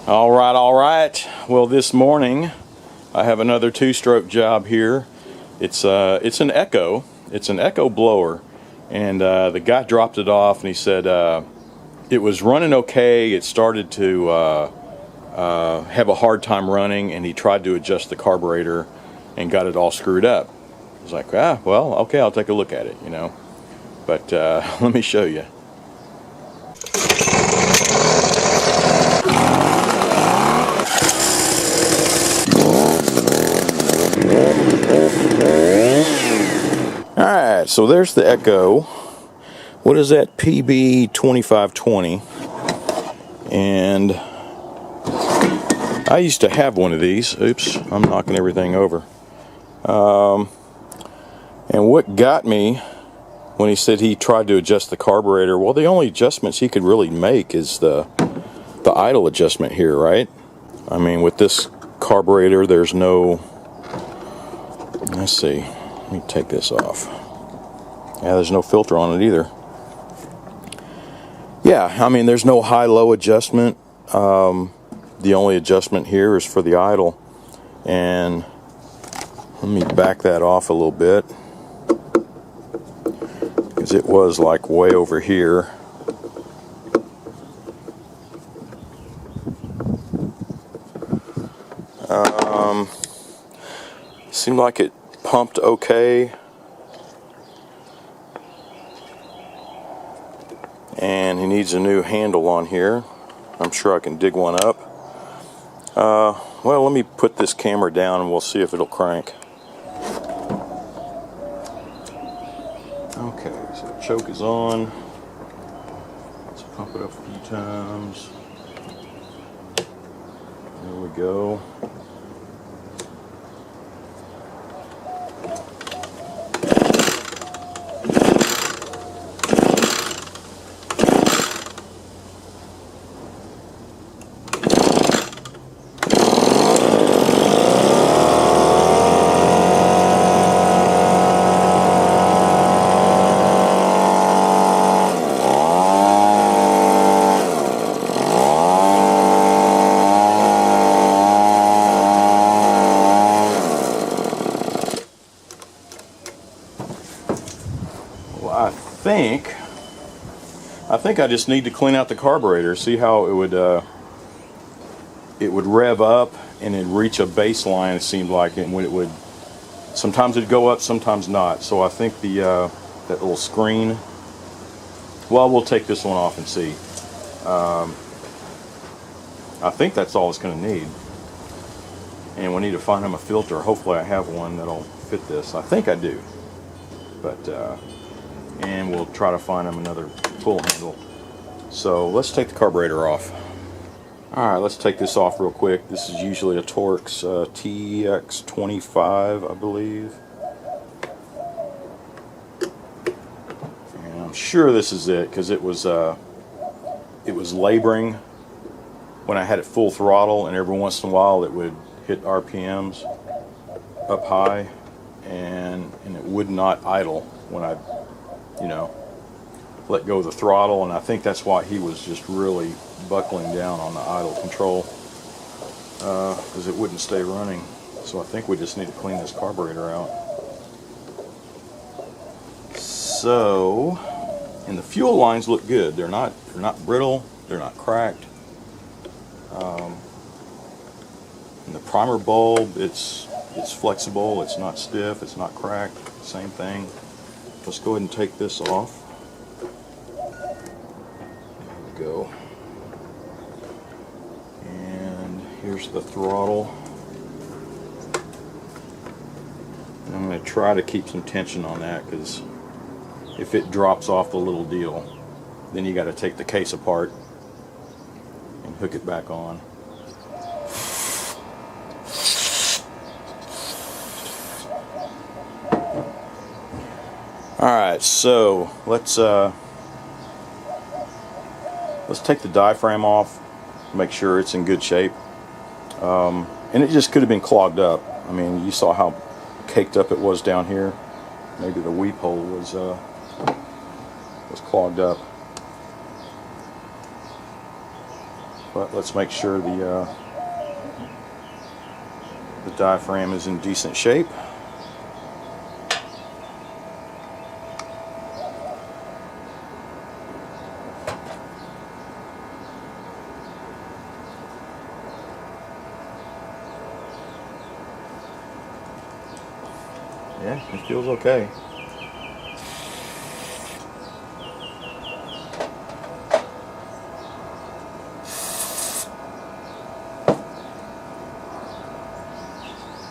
All right. Well, this morning I have another two-stroke job here. It's an Echo. It's an Echo blower, and the guy dropped it off, and he said it was running okay. It started to have a hard time running, and he tried to adjust the carburetor and got it all screwed up. I was like, well, okay, I'll take a look at it, But let me show you. Alright, so there's the Echo. What is that? PB2520. And I used to have one of these. Oops, I'm knocking everything over. And what got me when he said he tried to adjust the carburetor, well, the only adjustments he could really make is the idle adjustment here, right? I mean, with this carburetor, there's no... Let's see. Let me take this off. Yeah, there's no filter on it either. Yeah, I mean, there's no high-low adjustment. The only adjustment here is for the idle. And let me back that off a little bit, because it was like way over here. Seemed like it pumped okay, and he needs a new handle on here. I'm sure I can dig one up. Well, let me put this camera down and we'll see if it'll crank. Okay, so the choke is on. Let's pump it up a few times. There we go. I think I just need to clean out the carburetor, see how it would rev up and it'd reach a baseline, it seemed like, and when it would, sometimes it'd go up, sometimes not. So I think that little screen, well, we'll take this one off and see. I think that's all it's going to need. And we need to find him a filter. Hopefully I have one that'll fit this. I think I do. But and we'll try to find him another pull handle. So let's take the carburetor off. Alright, let's take this off real quick. This is usually a Torx TX25, I believe. And I'm sure this is it, because it was laboring when I had it full throttle, and every once in a while it would hit RPMs up high, and it would not idle when I let go of the throttle, and I think that's why he was just really buckling down on the idle control, because it wouldn't stay running. So I think we just need to clean this carburetor out. So, and the fuel lines look good. They're not brittle. They're not cracked. And the primer bulb, it's flexible. It's not stiff. It's not cracked. Same thing. Let's go ahead and take this off. There we go. And here's the throttle. And I'm going to try to keep some tension on that, because if it drops off the little deal, then you got to take the case apart and hook it back on. Alright, so let's take the diaphragm off, make sure it's in good shape. And it just could have been clogged up. I mean, you saw how caked up it was down here. Maybe the weep hole was clogged up. But let's make sure the diaphragm is in decent shape. Yeah, it feels okay.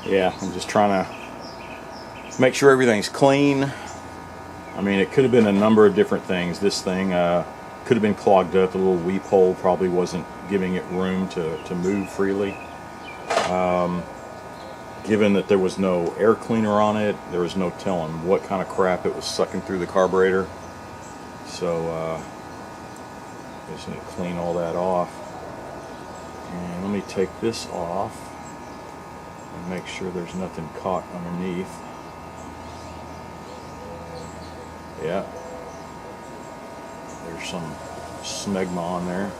Yeah, I'm just trying to make sure everything's clean. I mean, it could have been a number of different things. This thing could have been clogged up. The little weep hole probably wasn't giving it room to move freely. Given that there was no air cleaner on it, there was no telling what kind of crap it was sucking through the carburetor. So just need to clean all that off. And let me take this off and make sure there's nothing caught underneath. Yeah, there's some smegma on there.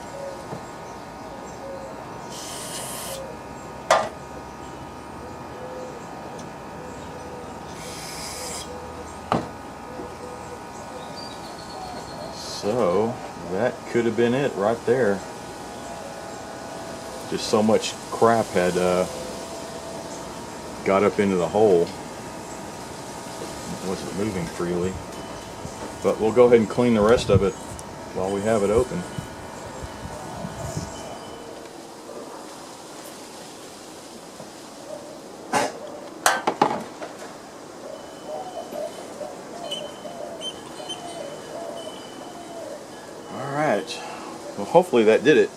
So that could have been it right there. Just so much crap had got up into the hole. It wasn't moving freely. But we'll go ahead and clean the rest of it while we have it open. Alright, well hopefully that did it.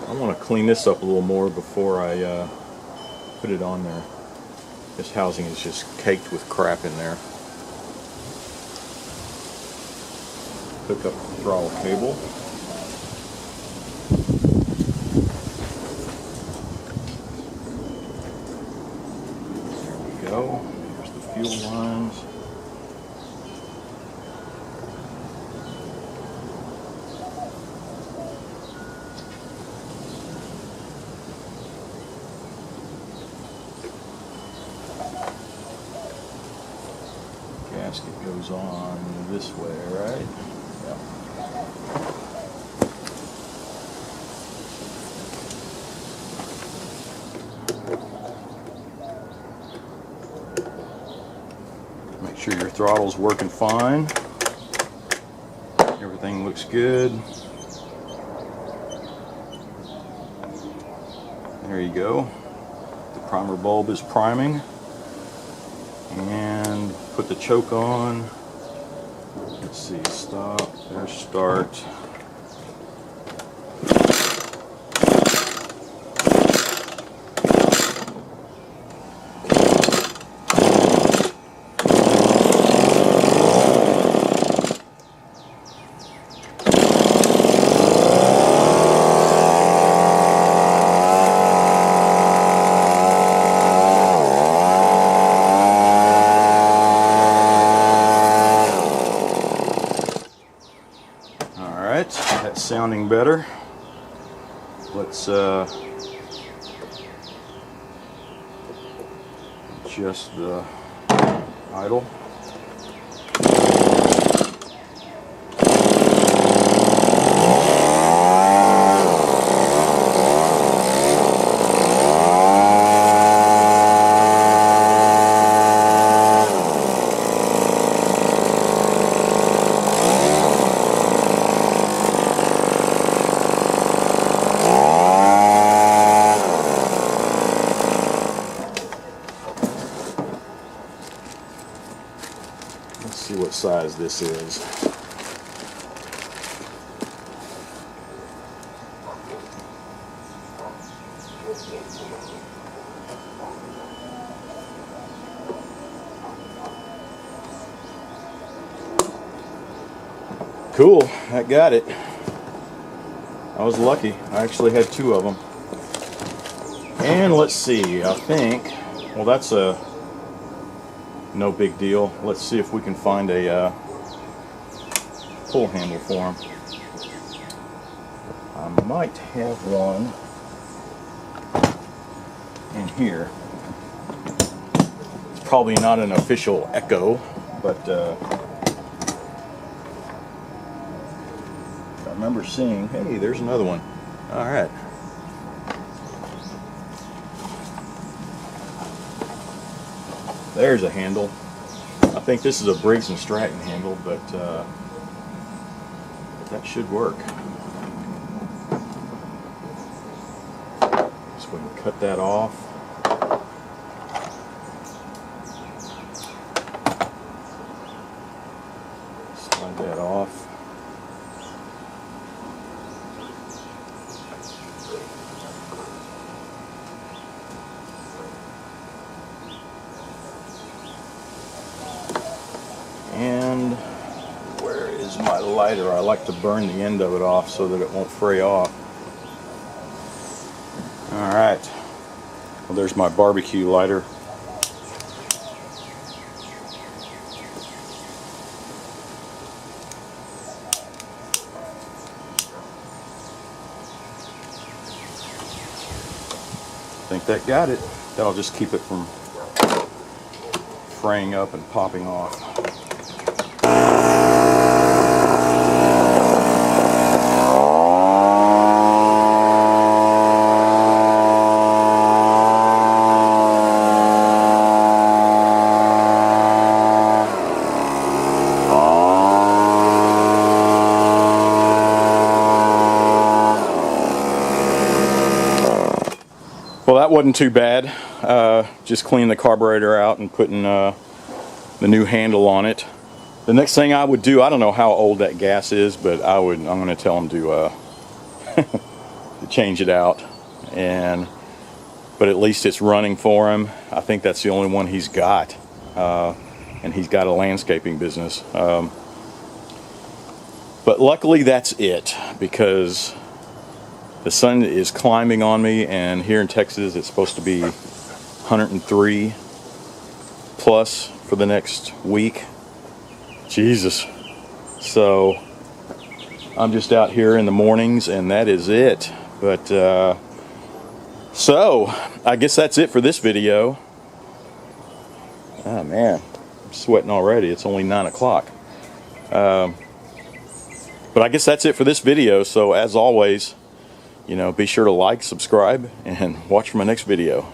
I want to clean this up a little more before I put it on there. This housing is just caked with crap in there. Hook up the throttle cable. There we go. Here's the fuel lines. Gasket goes on this way, right? Yeah. Make sure your throttle's working fine. Everything looks good. There you go. The primer bulb is priming. And put the choke on. Let's see, stop, there's start. Alright, that's sounding better. Let's adjust the idle. Let's see what size this is. Cool, that got it. I was lucky. I actually had two of them. And let's see, I think, well, that's a no big deal. Let's see if we can find a pull handle for him. I might have one in here. It's probably not an official Echo, but I remember seeing, hey, there's another one. All right. There's a handle. I think this is a Briggs & Stratton handle, but that should work. Let's go ahead and cut that off. Slide that off. And where is my lighter? I like to burn the end of it off so that it won't fray off. Alright, well, there's my barbecue lighter. I think that got it. That'll just keep it from fraying up and popping off. Well, that wasn't too bad. Just cleaning the carburetor out and putting the new handle on it. The next thing I would do, I don't know how old that gas is, but I'm going to tell him to to change it out. But at least it's running for him. I think that's the only one he's got, and he's got a landscaping business. But luckily that's it, because the sun is climbing on me, and here in Texas it's supposed to be 103 plus for the next week. Jesus. So I'm just out here in the mornings, and that is it. But so I guess that's it for this video. Oh man, I'm sweating already. It's only 9 o'clock. But I guess that's it for this video. So as always, you know, be sure to like, subscribe, and watch for my next video.